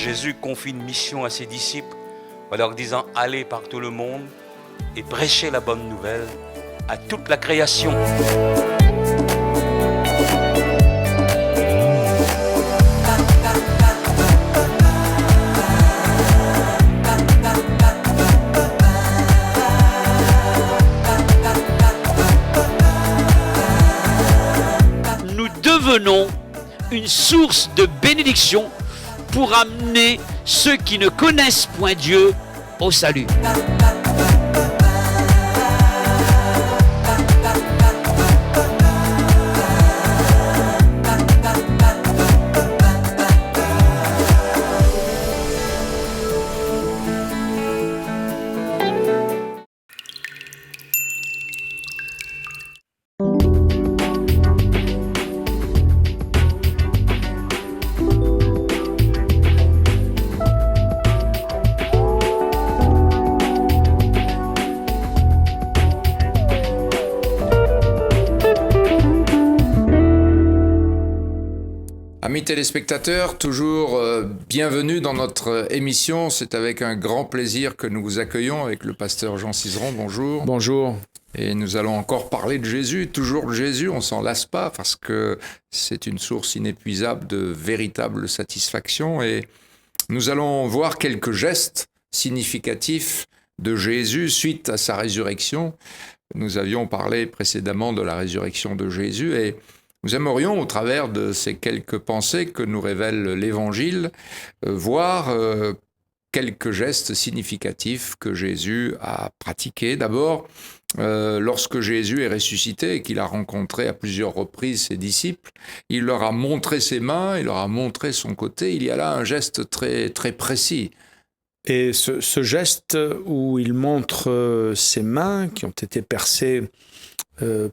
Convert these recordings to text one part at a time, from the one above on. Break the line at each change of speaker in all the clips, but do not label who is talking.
Jésus confie une mission à ses disciples en leur disant « Allez par tout le monde et prêchez la bonne nouvelle à toute la création ».
Nous devenons une source de bénédiction pour amener ceux qui ne connaissent point Dieu au salut.
Amis téléspectateurs, toujours bienvenue dans notre émission. C'est avec un grand plaisir que nous vous accueillons avec le pasteur Jean Cizeron. Bonjour.
Bonjour.
Et nous allons encore parler de Jésus, toujours de Jésus, on s'en lasse pas parce que c'est une source inépuisable de véritable satisfaction. Et nous allons voir quelques gestes significatifs de Jésus suite à sa résurrection. Nous avions parlé précédemment de la résurrection de Jésus et nous aimerions, au travers de ces quelques pensées que nous révèle l'Évangile, voir quelques gestes significatifs que Jésus a pratiqués. D'abord, lorsque Jésus est ressuscité et qu'il a rencontré à plusieurs reprises ses disciples, il leur a montré ses mains, il leur a montré son côté. Il y a là un geste très, très précis.
Et ce geste où il montre ses mains qui ont été percées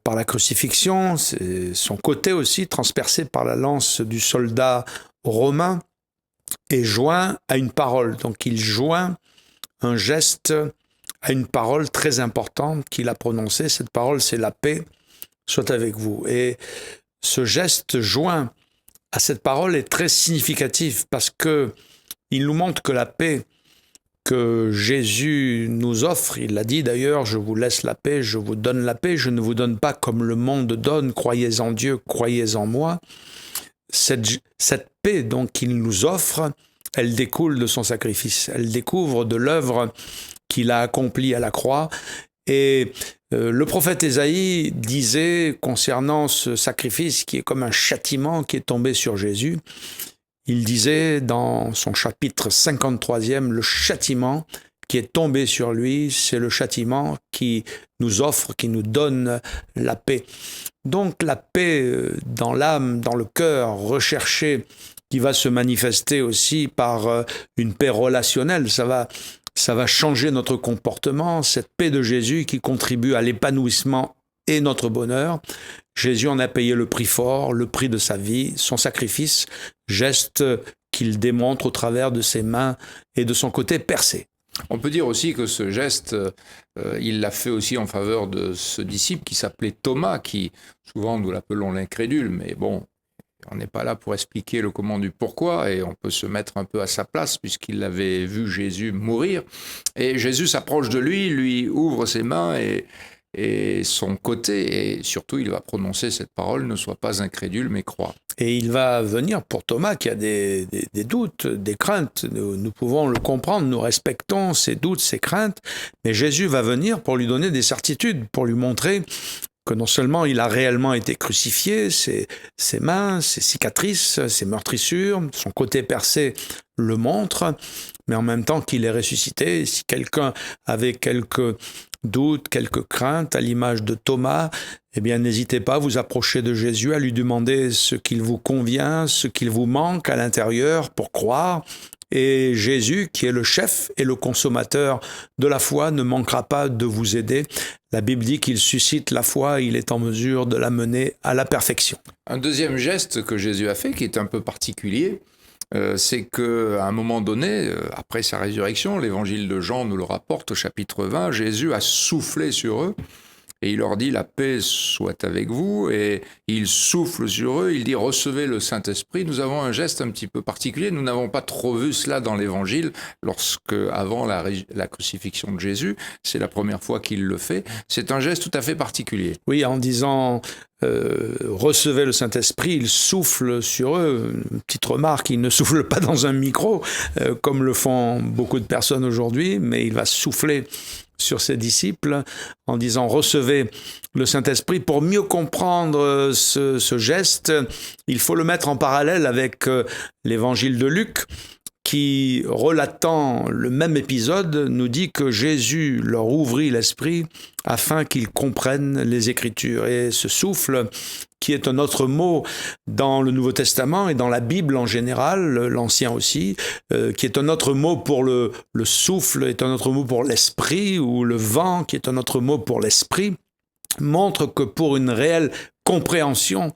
par la crucifixion, c'est son côté aussi transpercé par la lance du soldat romain et joint à une parole. Donc il joint un geste à une parole très importante qu'il a prononcée. Cette parole, c'est la paix soit avec vous. Et ce geste joint à cette parole est très significatif parce que il nous montre que la paix que Jésus nous offre, il l'a dit d'ailleurs, je vous laisse la paix, je vous donne la paix, je ne vous donne pas comme le monde donne, croyez en Dieu, croyez en moi. Cette paix donc qu'il nous offre, elle découle de son sacrifice, elle découvre de l'œuvre qu'il a accomplie à la croix. Et le prophète Ésaïe disait concernant ce sacrifice qui est comme un châtiment qui est tombé sur Jésus, il disait dans son chapitre 53e, le châtiment qui est tombé sur lui, c'est le châtiment qui nous offre, qui nous donne la paix. Donc la paix dans l'âme, dans le cœur, recherchée, qui va se manifester aussi par une paix relationnelle, ça va changer notre comportement, cette paix de Jésus qui contribue à l'épanouissement et notre bonheur. Jésus en a payé le prix fort, le prix de sa vie, son sacrifice, geste qu'il démontre au travers de ses mains et de son côté percé.
On peut dire aussi que ce geste, il l'a fait aussi en faveur de ce disciple qui s'appelait Thomas, qui souvent nous l'appelons l'incrédule, mais bon, on n'est pas là pour expliquer le comment du pourquoi, et on peut se mettre un peu à sa place puisqu'il avait vu Jésus mourir. Et Jésus s'approche de lui, lui ouvre ses mains et son côté, et surtout il va prononcer cette parole, ne sois pas incrédule mais crois.
Et il va venir pour Thomas qui a des doutes, des craintes, nous pouvons le comprendre, nous respectons ses doutes, ses craintes, mais Jésus va venir pour lui donner des certitudes, pour lui montrer que non seulement il a réellement été crucifié, ses mains, ses cicatrices, ses meurtrissures, son côté percé le montre, mais en même temps qu'il est ressuscité. Si quelqu'un avait quelques doutes, quelques craintes, à l'image de Thomas, eh bien n'hésitez pas à vous approcher de Jésus, à lui demander ce qu'il vous convient, ce qu'il vous manque à l'intérieur pour croire. Et Jésus, qui est le chef et le consommateur de la foi, ne manquera pas de vous aider. La Bible dit qu'il suscite la foi, il est en mesure de la mener à la perfection.
Un deuxième geste que Jésus a fait, qui est un peu particulier, c'est qu'à un moment donné, après sa résurrection, l'évangile de Jean nous le rapporte au chapitre 20, Jésus a soufflé sur eux et il leur dit « La paix soit avec vous », et il souffle sur eux, il dit « Recevez le Saint-Esprit ». Nous avons un geste un petit peu particulier, nous n'avons pas trop vu cela dans l'Évangile, lorsque, avant la crucifixion de Jésus, c'est la première fois qu'il le fait, c'est un geste tout à fait particulier.
Oui, en disant recevez le Saint-Esprit, il souffle sur eux. Une petite remarque, il ne souffle pas dans un micro, comme le font beaucoup de personnes aujourd'hui, mais il va souffler sur ses disciples en disant recevez le Saint-Esprit. Pour mieux comprendre ce geste, il faut le mettre en parallèle avec l'évangile de Luc, qui, relatant le même épisode, nous dit que Jésus leur ouvrit l'esprit afin qu'ils comprennent les Écritures. Et ce souffle, qui est un autre mot dans le Nouveau Testament et dans la Bible en général, l'Ancien aussi, qui est un autre mot pour le souffle, est un autre mot pour l'esprit, ou le vent, qui est un autre mot pour l'esprit, montre que pour une réelle compréhension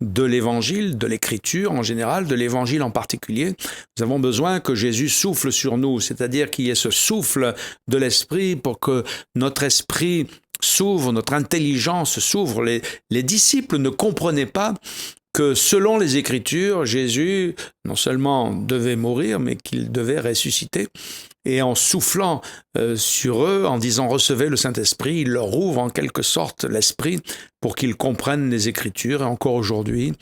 de l'Évangile, de l'Écriture en général, de l'Évangile en particulier, nous avons besoin que Jésus souffle sur nous, c'est-à-dire qu'il y ait ce souffle de l'Esprit pour que notre esprit s'ouvre, notre intelligence s'ouvre. Les disciples ne comprenaient pas que selon les Écritures, Jésus non seulement devait mourir, mais qu'il devait ressusciter. Et en soufflant sur eux, en disant « Recevez le Saint-Esprit », il leur ouvre en quelque sorte l'esprit pour qu'ils comprennent les Écritures. Et encore aujourd'hui,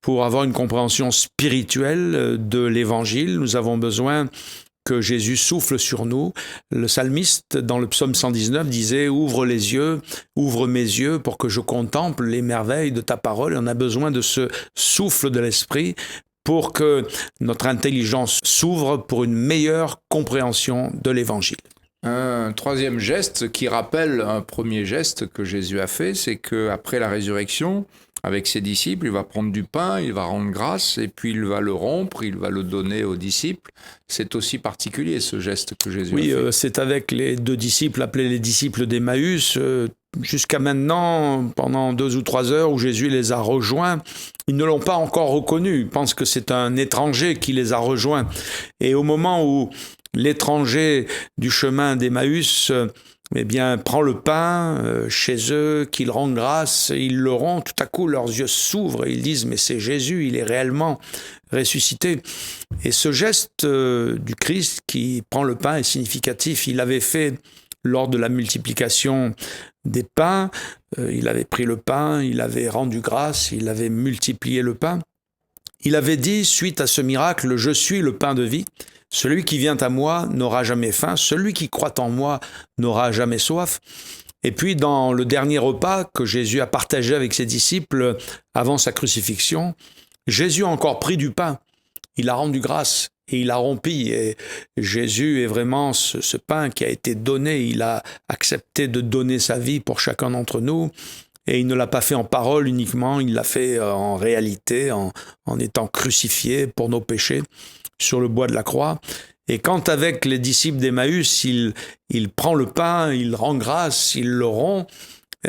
pour avoir une compréhension spirituelle de l'Évangile, nous avons besoin que Jésus souffle sur nous. Le psalmiste, dans le psaume 119, disait « Ouvre les yeux, ouvre mes yeux pour que je contemple les merveilles de ta parole ». Et on a besoin de ce souffle de l'Esprit pour que notre intelligence s'ouvre pour une meilleure compréhension de l'Évangile.
Un troisième geste qui rappelle un premier geste que Jésus a fait, c'est qu'après la résurrection, avec ses disciples, il va prendre du pain, il va rendre grâce, et puis il va le rompre, il va le donner aux disciples. C'est aussi particulier, ce geste que Jésus a fait.
Oui, c'est avec les deux disciples, appelés les disciples d'Emmaüs, jusqu'à maintenant, pendant 2 ou 3 heures où Jésus les a rejoints, ils ne l'ont pas encore reconnu. Ils pensent que c'est un étranger qui les a rejoints. Et au moment où l'étranger du chemin d'Emmaüs prend le pain chez eux, qu'il rend grâce, ils le rendent, tout à coup leurs yeux s'ouvrent et ils disent « Mais c'est Jésus, il est réellement ressuscité ». Et ce geste du Christ qui prend le pain est significatif. Il l'avait fait lors de la multiplication des pains. Il avait pris le pain, il avait rendu grâce, il avait multiplié le pain. Il avait dit, suite à ce miracle, « Je suis le pain de vie. Celui qui vient à moi n'aura jamais faim. Celui qui croit en moi n'aura jamais soif. » Et puis, dans le dernier repas que Jésus a partagé avec ses disciples avant sa crucifixion, Jésus a encore pris du pain. Il a rendu grâce et il a rompi. Et Jésus est vraiment ce pain qui a été donné. Il a accepté de donner sa vie pour chacun d'entre nous. Et il ne l'a pas fait en parole uniquement, il l'a fait en réalité, en étant crucifié pour nos péchés sur le bois de la croix. Et quand avec les disciples d'Emmaüs, il prend le pain, il rend grâce, il le rompt,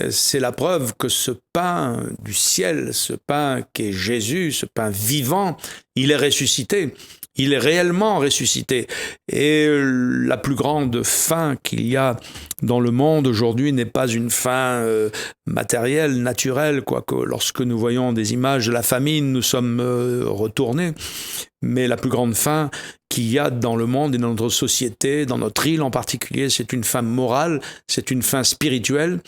c'est la preuve que ce pain du ciel, ce pain qu'est Jésus, ce pain vivant, il est ressuscité. Il est réellement ressuscité. Et la plus grande faim qu'il y a dans le monde aujourd'hui n'est pas une faim matérielle, naturelle, quoique lorsque nous voyons des images de la famine, nous sommes retournés. Mais la plus grande faim qu'il y a dans le monde et dans notre société, dans notre île en particulier, c'est une faim morale, c'est une faim spirituelle.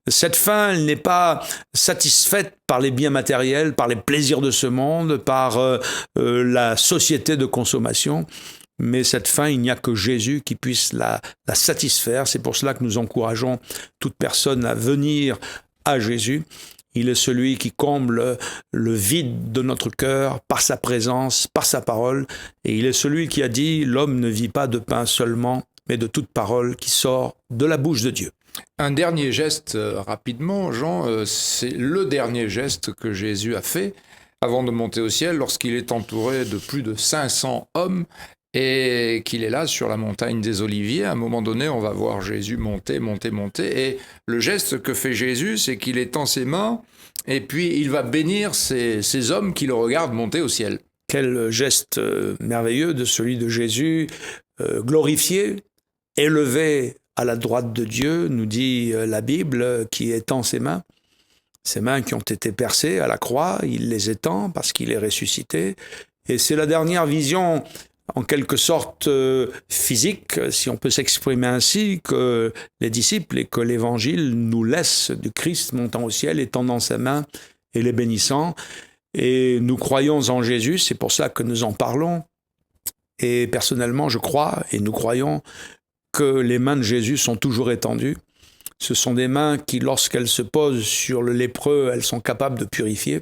Cette faim, elle n'est pas satisfaite par les biens matériels, par les plaisirs de ce monde, par la société de consommation. Mais cette faim, il n'y a que Jésus qui puisse la satisfaire. C'est pour cela que nous encourageons toute personne à venir à Jésus. Il est celui qui comble le vide de notre cœur par sa présence, par sa parole. Et il est celui qui a dit « L'homme ne vit pas de pain seulement, mais de toute parole qui sort de la bouche de Dieu ».
Un dernier geste, rapidement, Jean, c'est le dernier geste que Jésus a fait avant de monter au ciel, lorsqu'il est entouré de plus de 500 hommes et qu'il est là sur la montagne des Oliviers. À un moment donné, on va voir Jésus monter. Et le geste que fait Jésus, c'est qu'il étend ses mains et puis il va bénir ces hommes qui le regardent monter au ciel.
Quel geste merveilleux de celui de Jésus, glorifié, élevé à la droite de Dieu, nous dit la Bible, qui étend ses mains. Ses mains qui ont été percées à la croix, il les étend parce qu'il est ressuscité. Et c'est la dernière vision, en quelque sorte physique, si on peut s'exprimer ainsi, que les disciples et que l'Évangile nous laisse du Christ montant au ciel, étendant sa main et les bénissant. Et nous croyons en Jésus, c'est pour ça que nous en parlons. Et personnellement, je crois, et nous croyons, que les mains de Jésus sont toujours étendues. Ce sont des mains qui, lorsqu'elles se posent sur le lépreux, elles sont capables de purifier.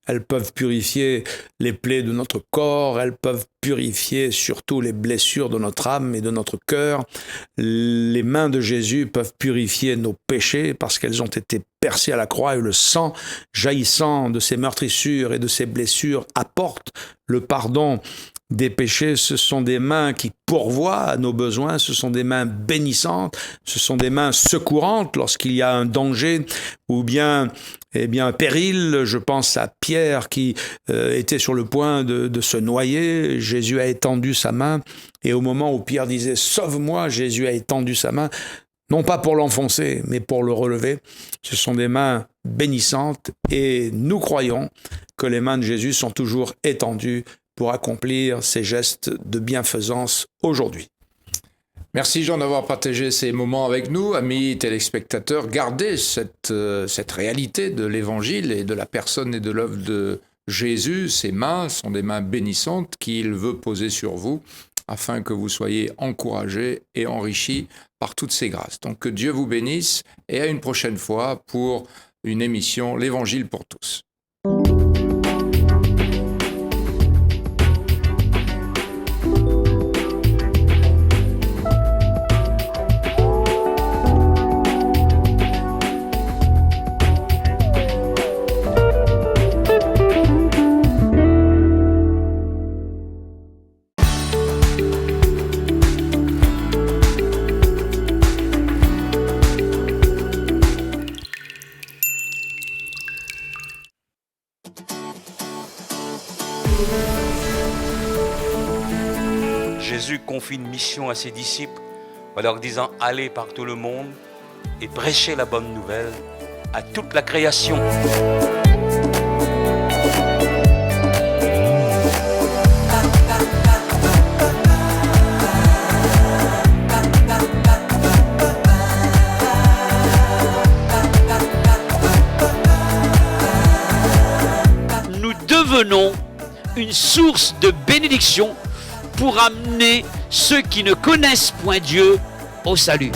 Elles peuvent purifier les plaies de notre corps, elles peuvent purifier surtout les blessures de notre âme et de notre cœur. Les mains de Jésus peuvent purifier nos péchés parce qu'elles ont été percées à la croix et le sang jaillissant de ces meurtrissures et de ces blessures apporte le pardon des péchés. Ce sont des mains qui pourvoient à nos besoins, ce sont des mains bénissantes, ce sont des mains secourantes lorsqu'il y a un danger ou bien un péril. Je pense à Pierre qui était sur le point de se noyer. Jésus a étendu sa main et au moment où Pierre disait « Sauve-moi », Jésus a étendu sa main, non pas pour l'enfoncer, mais pour le relever. Ce sont des mains bénissantes et nous croyons que les mains de Jésus sont toujours étendues pour accomplir ces gestes de bienfaisance aujourd'hui.
Merci Jean d'avoir partagé ces moments avec nous. Amis téléspectateurs, gardez cette réalité de l'Évangile et de la personne et de l'œuvre de Jésus. Ces mains sont des mains bénissantes qu'il veut poser sur vous afin que vous soyez encouragés et enrichis par toutes ces grâces. Donc que Dieu vous bénisse et à une prochaine fois pour une émission L'Évangile pour tous.
Jésus confie une mission à ses disciples en leur disant « Allez par tout le monde et prêchez la bonne nouvelle à toute la création. »
Nous devenons une source de bénédiction pour amener ceux qui ne connaissent point Dieu au salut.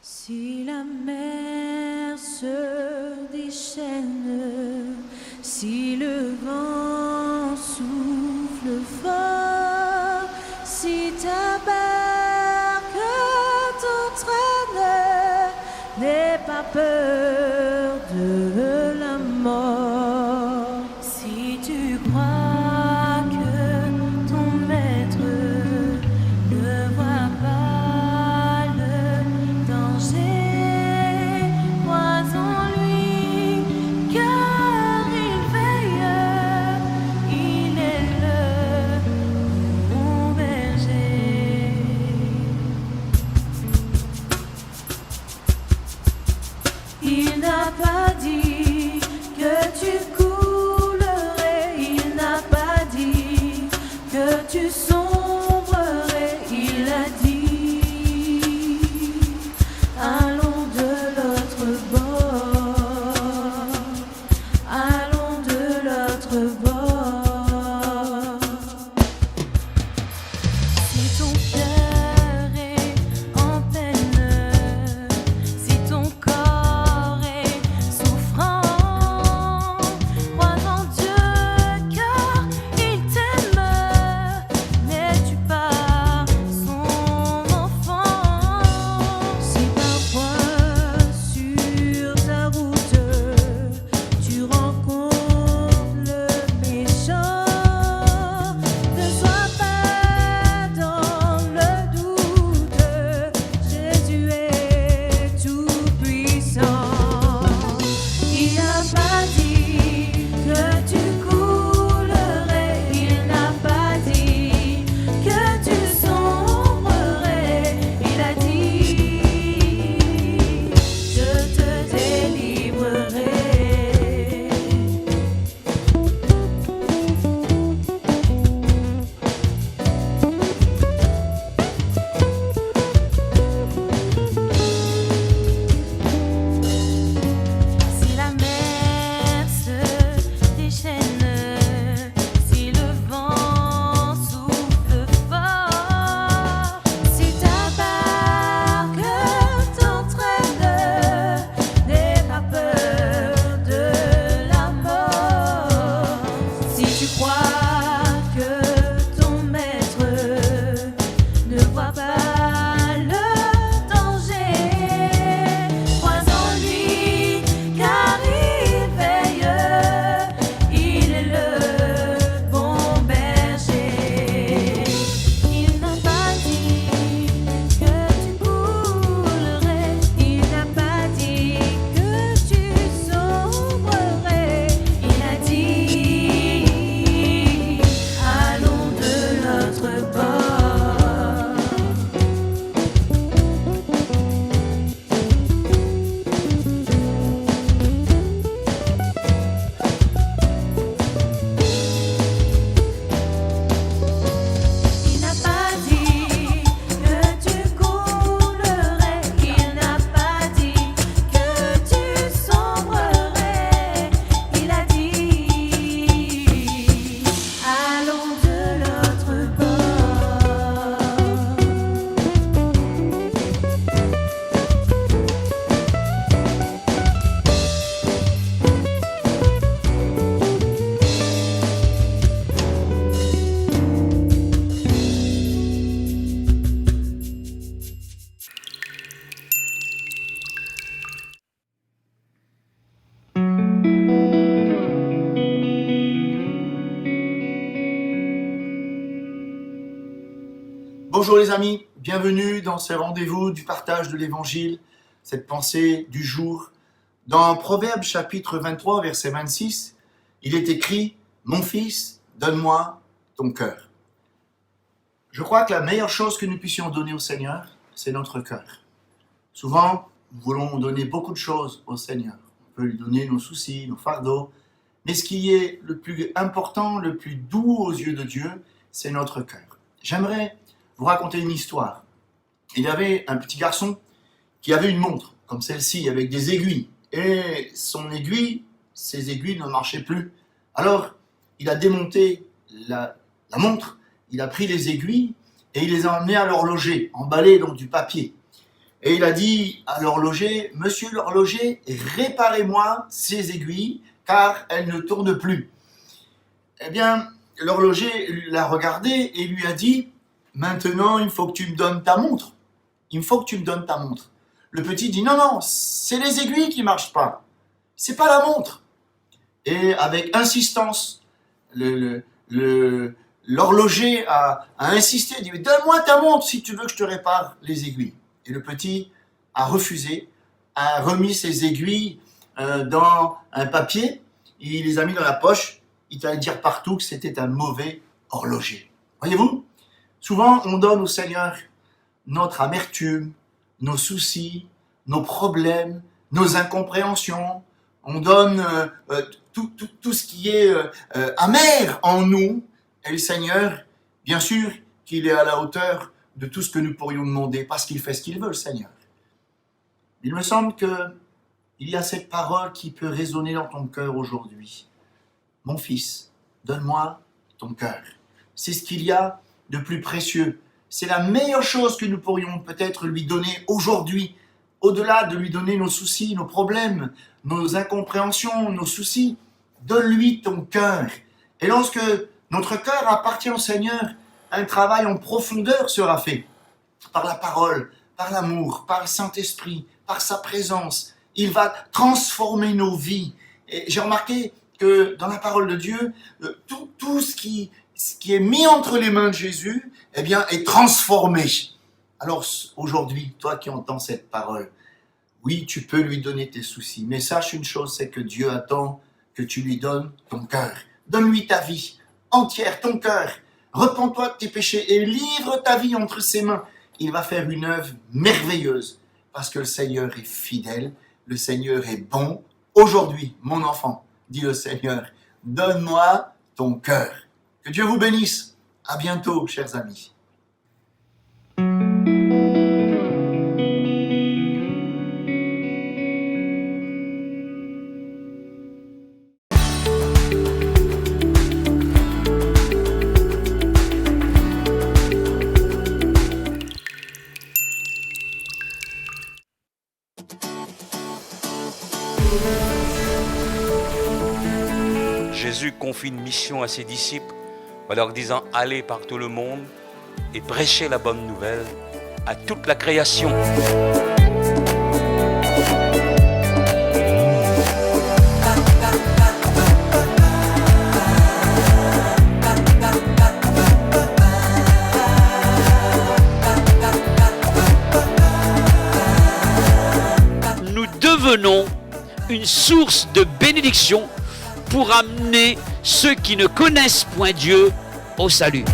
Si la mer se déchaîne, si le vent souffle fort, si ta barque t'entraîne, n'aie pas peur de la mort. Si tu crois que ton maître ne voit pas le danger, crois en lui, car il veille, il est le bon berger. Il pas dit que tu coulerais, il n'a pas dit que tu sombrerais, il a dit je te délivrerai. Si la mer se déchaîne, si le vent souffle fort, si ta barque t'entraîne, n'aie pas peur de la mort. Si tu crois que ton maître ne voit pas le danger, crois en lui, car il veille, il est le bon berger. Il n'a pas dit que tu coulerais, il n'a pas dit que tu sombrerais, il a dit allons de l'autre bord. Il n'a pas dit que tu coulerais, il n'a pas dit que tu sombrerais, il a dit allons de l'autre bord.
Bonjour les amis, bienvenue dans ce rendez-vous du partage de l'évangile, cette pensée du jour. Dans Proverbes chapitre 23, verset 26, il est écrit « Mon fils, donne-moi ton cœur ». Je crois que la meilleure chose que nous puissions donner au Seigneur, c'est notre cœur. Souvent, nous voulons donner beaucoup de choses au Seigneur. On peut lui donner nos soucis, nos fardeaux, mais ce qui est le plus important, le plus doux aux yeux de Dieu, c'est notre cœur. J'aimerais vous raconter une histoire. Il y avait un petit garçon qui avait une montre, comme celle-ci, avec des aiguilles. Et ses aiguilles ne marchaient plus. Alors, il a démonté la montre, il a pris les aiguilles et il les a emmenées à l'horloger, emballées dans du papier. Et il a dit à l'horloger, « Monsieur l'horloger, réparez-moi ces aiguilles, car elles ne tournent plus. » Eh bien, l'horloger l'a regardé et lui a dit, « Maintenant, il faut que tu me donnes ta montre. Il faut que tu me donnes ta montre. » Le petit dit, « Non, non, c'est les aiguilles qui ne marchent pas. C'est pas la montre. » Et avec insistance, l'horloger a insisté, il dit, « Donne-moi ta montre si tu veux que je te répare les aiguilles. » Et le petit a refusé, a remis ses aiguilles dans un papier, il les a mis dans la poche, il allait dire partout que c'était un mauvais horloger. Voyez-vous, souvent on donne au Seigneur notre amertume, nos soucis, nos problèmes, nos incompréhensions, on donne tout ce qui est amer en nous, et le Seigneur, bien sûr qu'il est à la hauteur de tout ce que nous pourrions demander, parce qu'il fait ce qu'il veut, le Seigneur. Il me semble qu'il y a cette parole qui peut résonner dans ton cœur aujourd'hui. Mon fils, donne-moi ton cœur. C'est ce qu'il y a de plus précieux. C'est la meilleure chose que nous pourrions peut-être lui donner aujourd'hui, au-delà de lui donner nos soucis, nos problèmes, nos incompréhensions, nos soucis. Donne-lui ton cœur. Et lorsque notre cœur appartient au Seigneur, un travail en profondeur sera fait par la parole, par l'amour, par le Saint-Esprit, par sa présence. Il va transformer nos vies. Et j'ai remarqué que dans la parole de Dieu, tout ce qui est mis entre les mains de Jésus, eh bien, est transformé. Alors aujourd'hui, toi qui entends cette parole, Oui, tu peux lui donner tes soucis, mais sache une chose, c'est que Dieu attend que tu lui donnes ton cœur. Donne-lui ta vie entière, ton cœur. Repens-toi de tes péchés et livre ta vie entre ses mains. Il va faire une œuvre merveilleuse parce que le Seigneur est fidèle, le Seigneur est bon. Aujourd'hui, mon enfant, dit le Seigneur, donne-moi ton cœur. Que Dieu vous bénisse. À bientôt, chers amis.
Jésus confie une mission à ses disciples en leur disant « Allez par tout le monde et prêchez la bonne nouvelle à toute la création. »
Nous devenons une source de bénédiction pour amener ceux qui ne connaissent point Dieu au salut.